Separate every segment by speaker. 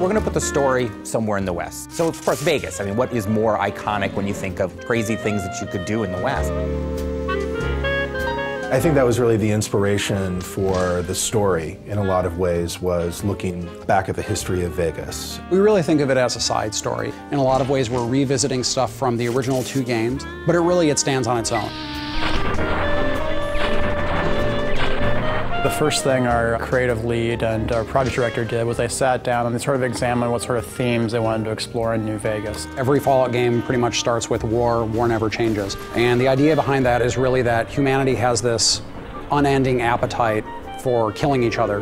Speaker 1: we're going to put the story somewhere in the West. So, of course, Vegas. I mean, what is more iconic when you think of crazy things that you could do in the West?
Speaker 2: I think that was really the inspiration for the story, in a lot of ways, was looking back at the history of Vegas.
Speaker 3: We really think of it as a side story. In a lot of ways, we're revisiting stuff from the original 2 games, but it stands on its own.
Speaker 4: The first thing our creative lead and our project director did was they sat down and they sort of examined what sort of themes they wanted to explore in New Vegas.
Speaker 3: Every Fallout game pretty much starts with war never changes. And the idea behind that is really that humanity has this unending appetite for killing each other.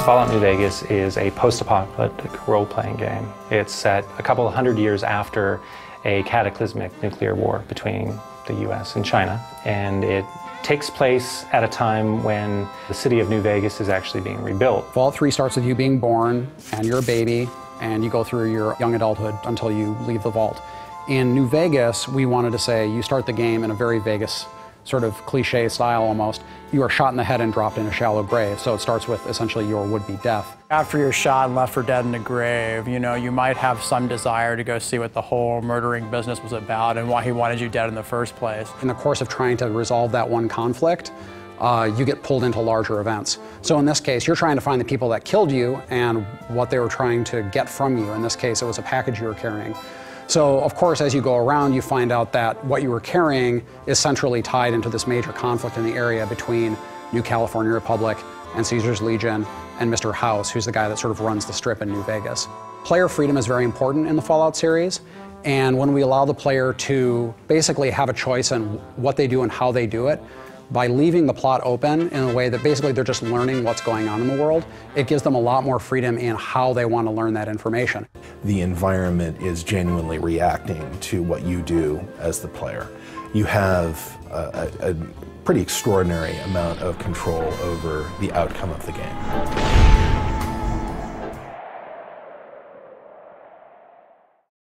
Speaker 5: Fallout New Vegas is a post-apocalyptic role-playing game. It's set a couple of hundred years after a cataclysmic nuclear war between the US and China, and it takes place at a time when the city of New Vegas is actually being rebuilt.
Speaker 3: Fallout 3 starts with you being born, and you're a baby, and you go through your young adulthood until you leave the vault. In New Vegas, we wanted to say you start the game in a very Vegas sort of cliche style almost. You are shot in the head and dropped in a shallow grave, so it starts with essentially your would-be death.
Speaker 4: After you're shot and left for dead in the grave, you know, you might have some desire to go see what the whole murdering business was about and why he wanted you dead in the first place.
Speaker 3: In the course of trying to resolve that one conflict, you get pulled into larger events. So in this case, you're trying to find the people that killed you and what they were trying to get from you. In this case, it was a package you were carrying. So, of course, as you go around, you find out that what you were carrying is centrally tied into this major conflict in the area between New California Republic and Caesar's Legion and Mr. House, who's the guy that sort of runs the strip in New Vegas. Player freedom is very important in the Fallout series, and when we allow the player to basically have a choice in what they do and how they do it, by leaving the plot open in a way that basically they're just learning what's going on in the world, it gives them a lot more freedom in how they want to learn that information.
Speaker 2: The environment is genuinely reacting to what you do as the player. You have a pretty extraordinary amount of control over the outcome of the game.